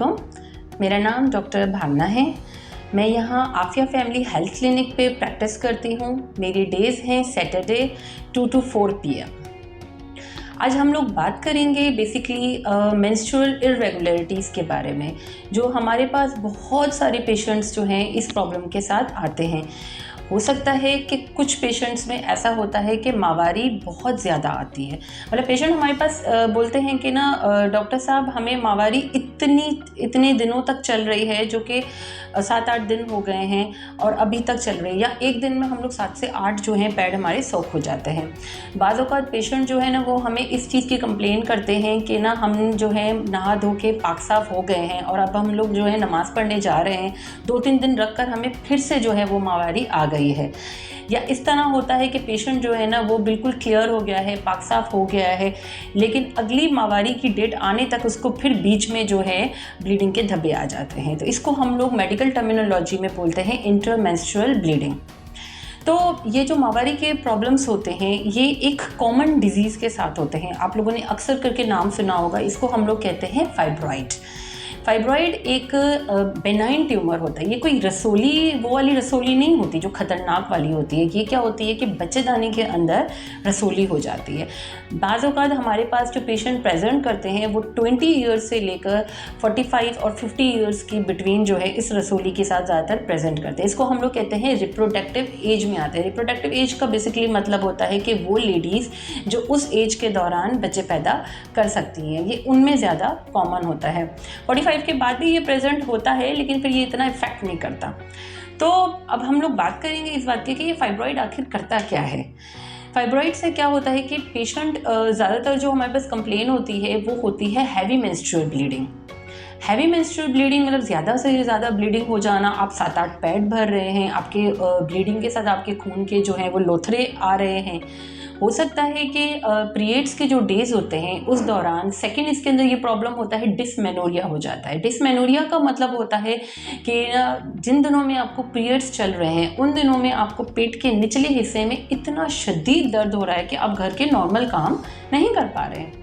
वालेकुम। मेरा नाम डॉक्टर भावना है। मैं यहाँ आफिया फैमिली हेल्थ क्लिनिक पे प्रैक्टिस करती हूँ। मेरी डेज़ हैं सैटरडे 2 to 4 PM। आज हम लोग बात करेंगे बेसिकली मेंस्ट्रुअल इरेगुलरिटीज़ के बारे में, जो हमारे पास बहुत सारे पेशेंट्स जो हैं इस प्रॉब्लम के साथ आते हैं। हो सकता है कि कुछ पेशेंट्स में ऐसा होता है कि माहवारी बहुत ज़्यादा आती है। मतलब पेशेंट हमारे पास बोलते हैं कि ना डॉक्टर साहब हमें माहवारी इतने दिनों तक चल रही है, जो कि 7-8 दिन हो गए हैं और अभी तक चल रही है, या एक दिन में हम लोग 7 से 8 जो हैं पैड हमारे सोख हो जाते हैं। बाज़ औक़ात पेशेंट जो है ना वो हमें इस चीज़ की कंप्लेन करते हैं कि ना हम जो है नहा धो के पाक साफ़ हो गए हैं और अब हम लोग जो है नमाज़ पढ़ने जा रहे हैं, 2-3 दिन रख कर हमें फिर से जो है वो माहवारी आ गई है। या इस तरह होता है कि पेशेंट जो है ना वो बिल्कुल क्लियर हो गया है, पाक साफ हो गया है, लेकिन अगली माहवारी की डेट आने तक उसको फिर बीच में जो है ब्लीडिंग के धब्बे आ जाते हैं। तो इसको हम लोग मेडिकल टर्मिनोलॉजी में बोलते हैं इंटरमेंस्ट्रुअल ब्लीडिंग। तो ये जो माहवारी के प्रॉब्लम्स होते हैं ये एक कॉमन डिजीज़ के साथ होते हैं। आप लोगों ने अक्सर करके नाम सुना होगा, इसको हम लोग कहते हैं फाइब्रॉइड। फाइब्रॉइड एक बेनाइन ट्यूमर होता है। ये कोई रसोली वो वाली रसोली नहीं होती जो खतरनाक वाली होती है। ये क्या होती है कि बच्चेदानी के अंदर रसोली हो जाती है। बाज़ औक़ात हमारे पास जो पेशेंट प्रेजेंट करते हैं वो 20 ईयर्स से लेकर 45 और 50 ईयर्स की बिटवीन जो है इस रसोली के साथ ज़्यादातर प्रेजेंट करते हैं। इसको हम लोग कहते हैं रिप्रोडक्टिव एज में आते हैं। रिप्रोडक्टिव एज का बेसिकली मतलब होता है कि वो लेडीज़ जो उस एज के दौरान बच्चे पैदा कर सकती हैं, ये उनमें ज़्यादा कॉमन होता है। 45 के बाद भी ये प्रेजेंट होता है, लेकिन फिर ये इतना इफेक्ट नहीं करता। तो अब हम लोग बात करेंगे इस बात की कि ये फाइब्रॉइड आखिर करता क्या है। फाइब्रॉइड से क्या होता है कि पेशेंट ज़्यादातर जो हमारे पास कंप्लेन होती है वो होती है heavy menstrual bleeding. Heavy menstrual bleeding मतलब ज़्यादा से ज़्यादा ब्लीडिंग हो जाना। आप 7-8 पैड भर रहे हैं, आपके ब्लीडिंग के साथ आपके खून के जो हैं वो लोथरे आ रहे हैं। हो सकता है कि पीरियड्स के जो डेज़ होते हैं उस दौरान सेकंड इसके अंदर ये प्रॉब्लम होता है, डिसमेनोरिया हो जाता है। डिसमेनोरिया का मतलब होता है कि जिन दिनों में आपको पीरियड्स चल रहे हैं उन दिनों में आपको पेट के निचले हिस्से में इतना शदीद दर्द हो रहा है कि आप घर के नॉर्मल काम नहीं कर पा रहे हैं।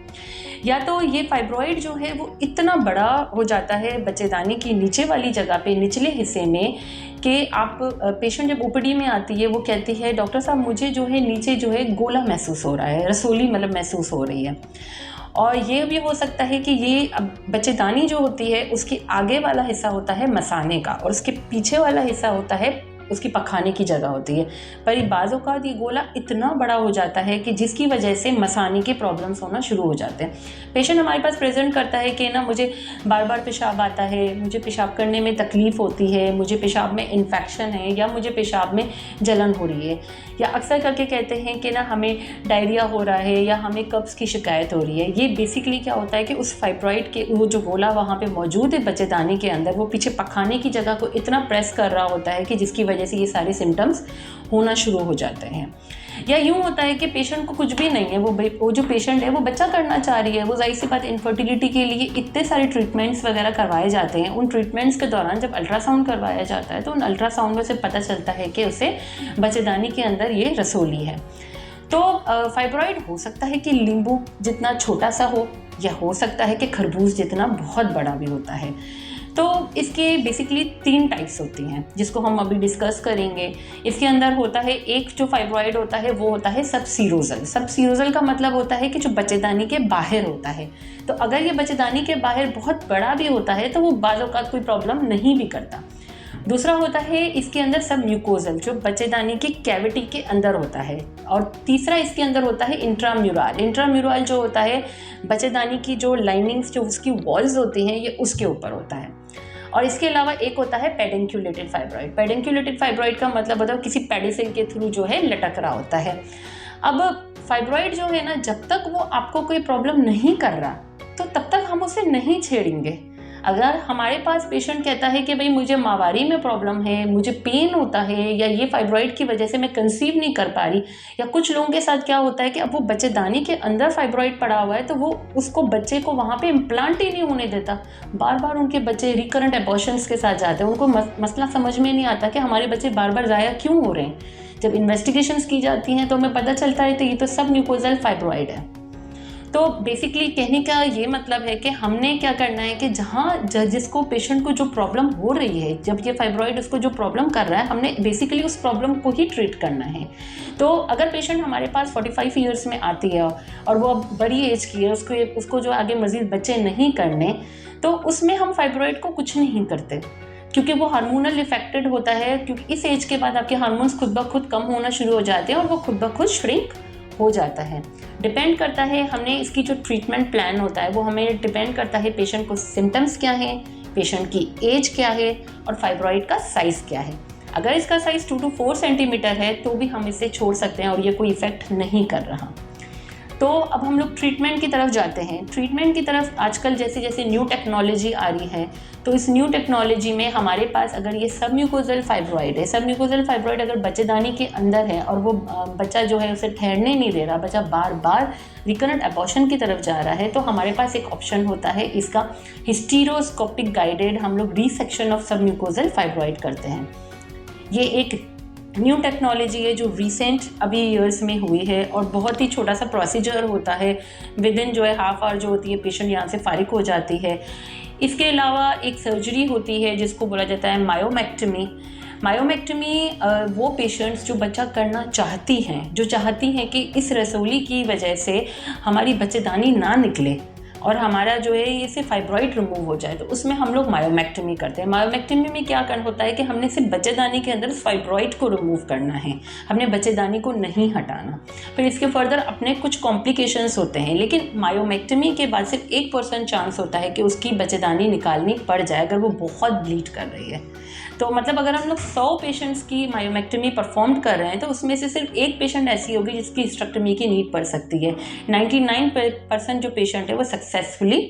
या तो ये फाइब्रॉइड जो है वो इतना बड़ा हो जाता है बच्चेदानी की नीचे वाली जगह पे, निचले हिस्से में, कि आप पेशेंट जब ओपीडी में आती है वो कहती है डॉक्टर साहब मुझे जो है नीचे जो है गोला महसूस हो रहा है, रसोली मतलब महसूस हो रही है। और ये भी हो सकता है कि ये बच्चेदानी जो होती है उसके आगे वाला हिस्सा होता है मसाने का और उसके पीछे वाला हिस्सा होता है उसकी पखाने की जगह होती है। पर बाज़ औक़ात ये गोला इतना बड़ा हो जाता है कि जिसकी वजह से मसाने के प्रॉब्लम्स होना शुरू हो जाते हैं। पेशेंट हमारे पास प्रेजेंट करता है कि ना मुझे बार बार पेशाब आता है, मुझे पेशाब करने में तकलीफ़ होती है, मुझे पेशाब में इन्फेक्शन है, या मुझे पेशाब में जलन हो रही है, या अक्सर करके कहते हैं कि ना हमें डायरिया हो रहा है या हमें कब्ज़ की शिकायत हो रही है। ये बेसिकली क्या होता है कि उस फाइब्रॉइड के वो जो गोला वहाँ पर मौजूद है बच्चेदानी के अंदर, वो पीछे पखाने की जगह को इतना प्रेस कर रहा होता है कि जिसकी वजह से ये सारे सिम्टम्स होना शुरू हो जाते हैं। या यूँ होता है कि पेशेंट को कुछ भी नहीं है, वो जो पेशेंट है वो बच्चा करना चाह रही है, वो जाहिर सी बात इनफर्टिलिटी के लिए इतने सारे ट्रीटमेंट्स वगैरह करवाए जाते हैं। उन ट्रीटमेंट्स के दौरान जब अल्ट्रासाउंड करवाया जाता है तो उन अल्ट्रासाउंड में से पता चलता है कि उसे बच्चेदानी के अंदर ये रसोली है। तो फाइब्रॉइड हो सकता है कि नींबू जितना छोटा सा हो, या हो सकता है कि खरबूज जितना बहुत बड़ा भी होता है। तो इसके बेसिकली 3 टाइप्स होती हैं जिसको हम अभी डिस्कस करेंगे। इसके अंदर होता है एक जो फाइब्रॉइड होता है वो होता है सबसीरोजल। सबसीरोजल का मतलब होता है कि जो बच्चेदानी के बाहर होता है। तो अगर ये बच्चेदानी के बाहर बहुत बड़ा भी होता है तो वो बाज़ औक़ात कोई प्रॉब्लम नहीं भी करता। दूसरा होता है इसके अंदर सब म्यूकोजल, जो बच्चेदानी की कैविटी के अंदर होता है। और तीसरा इसके अंदर होता है इंट्राम्यूरल। इंट्राम्यूरल जो होता है बच्चेदानी की जो लाइनिंग्स जो उसकी वॉल्स होती हैं ये उसके ऊपर होता है। और इसके अलावा एक होता है पेडिक्युलेटेड फाइब्रॉइड। पेडिक्युलेटेड फाइब्रॉइड का मतलब होता है किसी पेडिसिल के थ्रू जो है लटक रहा होता है। अब फाइब्रॉइड जो है ना, जब तक वो आपको कोई प्रॉब्लम नहीं कर रहा तो तब तक हम उसे नहीं छेड़ेंगे। अगर हमारे पास पेशेंट कहता है कि भाई मुझे माहवारी में प्रॉब्लम है, मुझे पेन होता है, या ये फाइब्रॉइड की वजह से मैं कंसीव नहीं कर पा रही, या कुछ लोगों के साथ क्या होता है कि अब वो बच्चेदानी के अंदर फाइब्रॉइड पड़ा हुआ है तो वो उसको बच्चे को वहाँ पे इम्प्लांट ही नहीं होने देता। बार बार उनके बच्चे रिकरेंट एबॉर्शंस के साथ जाते हैं। उनको मसला समझ में नहीं आता कि हमारे बच्चे बार बार ज़ाया क्यों हो रहे हैं। जब इन्वेस्टिगेशंस की जाती हैं तो हमें पता चलता है तो ये तो सब म्यूकोजल फाइब्रॉइड है। तो बेसिकली कहने का ये मतलब है कि हमने क्या करना है कि जिसको पेशेंट को जो प्रॉब्लम हो रही है, जब ये फाइब्रॉइड उसको जो प्रॉब्लम कर रहा है, हमने बेसिकली उस प्रॉब्लम को ही ट्रीट करना है। तो अगर पेशेंट हमारे पास 45 ईयर्स में आती है और वो अब बड़ी एज की है, उसको जो आगे मज़ीद बच्चे नहीं करने, तो उसमें हम फाइब्रॉइड को कुछ नहीं करते, क्योंकि वो हार्मोनल इफेक्टेड होता है। क्योंकि इस एज के बाद आपके हार्मोन्स खुद ब खुद कम होना शुरू हो जाते हैं और वो खुद ब खुद श्रिंक हो जाता है। डिपेंड करता है हमने इसकी जो ट्रीटमेंट प्लान होता है वो हमें डिपेंड करता है पेशेंट को सिम्टम्स क्या हैं, पेशेंट की एज क्या है और फाइब्रॉइड का साइज़ क्या है। अगर इसका साइज़ 2 to 4 सेंटीमीटर है तो भी हम इसे छोड़ सकते हैं और ये कोई इफ़ेक्ट नहीं कर रहा। तो अब हम लोग ट्रीटमेंट की तरफ जाते हैं। ट्रीटमेंट की तरफ आजकल जैसे जैसे न्यू टेक्नोलॉजी आ रही है, तो इस न्यू टेक्नोलॉजी में हमारे पास अगर ये सबम्यूकोजल फाइब्रॉइड है, सबम्यूकोजल फाइब्रॉइड अगर बच्चेदानी के अंदर है और वो बच्चा जो है उसे ठहरने नहीं दे रहा, बच्चा बार बार रिकरेंट एबॉर्शन की तरफ जा रहा है, तो हमारे पास एक ऑप्शन होता है इसका हिस्टीरोस्कोपिक गाइडेड हम लोग रिसेक्शन ऑफ सबम्यूकोजल फाइब्रॉइड करते हैं। ये एक न्यू टेक्नोलॉजी है जो रिसेंट अभी ईयर्स में हुई है और बहुत ही छोटा सा प्रोसीजर होता है। विद इन जो है हाफ आवर जो होती है पेशेंट यहाँ से फारिग हो जाती है। इसके अलावा एक सर्जरी होती है जिसको बोला जाता है मायोमेक्टमी। मायोमेक्टमी वो पेशेंट्स जो बच्चा करना चाहती हैं कि इस रसौली की वजह से हमारी बच्चेदानी ना निकले और हमारा जो है ये से फाइब्रॉइड रिमूव हो जाए, तो उसमें हम लोग मायोमेक्टमी करते हैं। मायोमेक्टमी में क्या करना होता है कि हमने सिर्फ बच्चेदानी के अंदर फाइब्रॉइड को रिमूव करना है, हमने बच्चेदानी को नहीं हटाना। फिर इसके फर्दर अपने कुछ कॉम्प्लिकेशंस होते हैं, लेकिन मायोमेक्टमी के बाद सिर्फ 1% चांस होता है कि उसकी बच्चेदानी निकालनी पड़ जाए अगर वो बहुत ब्लीड कर रही है। तो मतलब अगर हम लोग 100 पेशेंट्स की मायोमेक्टमी परफॉर्म कर रहे हैं तो उसमें से सिर्फ एक पेशेंट ऐसी होगी जिसकी हिस्टेरेक्टमी की नीड पड़ सकती है। 99% जो पेशेंट है वो सक्सेसफुली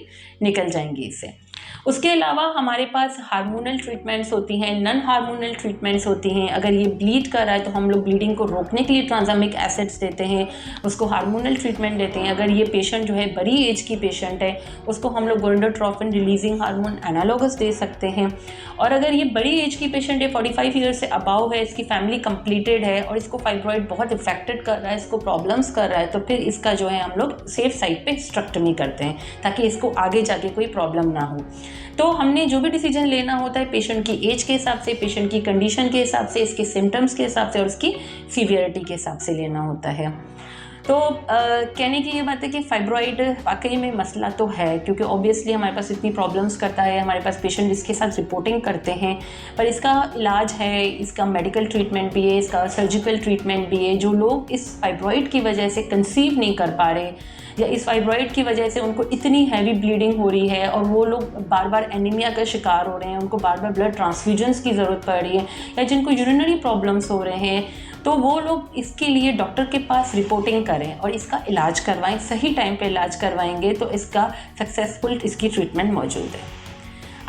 निकल जाएंगी इससे। उसके अलावा हमारे पास हार्मोनल ट्रीटमेंट्स होती हैं, नॉन हार्मोनल ट्रीटमेंट्स होती हैं। अगर ये ब्लीड कर रहा है तो हम लोग ब्लीडिंग को रोकने के लिए ट्रांसमिक एसिड्स देते हैं, उसको हार्मोनल ट्रीटमेंट देते हैं। अगर ये पेशेंट जो है बड़ी एज की पेशेंट है उसको हम लोग गोनाडोट्रोपिन रिलीजिंग हार्मोन एनालॉगस दे सकते हैं। और अगर ये बड़ी एज की पेशेंट है, 45 ईयर्स से अबाव है, इसकी फैमिली कंप्लीटेड है और इसको फाइब्रॉइड बहुत इफेक्टेड कर रहा है, इसको प्रॉब्लम्स कर रहा है, तो फिर इसका जो है हम लोग सेफ साइड पे हिस्टेरेक्टमी करते हैं ताकि इसको आगे जाके कोई प्रॉब्लम ना हो। तो हमने जो भी डिसीजन लेना होता है पेशेंट की एज के हिसाब से, पेशेंट की कंडीशन के हिसाब से, इसके सिम्टम्स के हिसाब से और उसकी सीवियरिटी के हिसाब से लेना होता है। तो कहने की ये बात है कि फाइब्रॉइड वाकई में मसला तो है, क्योंकि ऑब्वियसली हमारे पास इतनी प्रॉब्लम्स करता है, हमारे पास पेशेंट इसके साथ रिपोर्टिंग करते हैं, पर इसका इलाज है, इसका मेडिकल ट्रीटमेंट भी है, इसका सर्जिकल ट्रीटमेंट भी है। जो लोग इस फाइब्रॉइड की वजह से कंसीव नहीं कर पा रहे या इस फाइब्रॉइड की वजह से उनको इतनी हैवी ब्लीडिंग हो रही है और वो लोग बार बार एनीमिया का शिकार हो रहे हैं, उनको बार बार ब्लड ट्रांसफ्यूजन्स की ज़रूरत पड़ रही है, या जिनको यूरिनरी प्रॉब्लम्स हो रहे हैं, तो वो लोग इसके लिए डॉक्टर के पास रिपोर्टिंग करें और इसका इलाज करवाएं। सही टाइम पे इलाज करवाएंगे तो इसका सक्सेसफुल इसकी ट्रीटमेंट मौजूद है।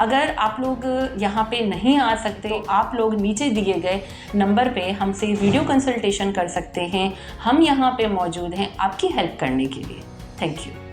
अगर आप लोग यहाँ पे नहीं आ सकते तो आप लोग नीचे दिए गए नंबर पे हमसे वीडियो कंसल्टेशन कर सकते हैं। हम यहाँ पे मौजूद हैं आपकी हेल्प करने के लिए। Thank you.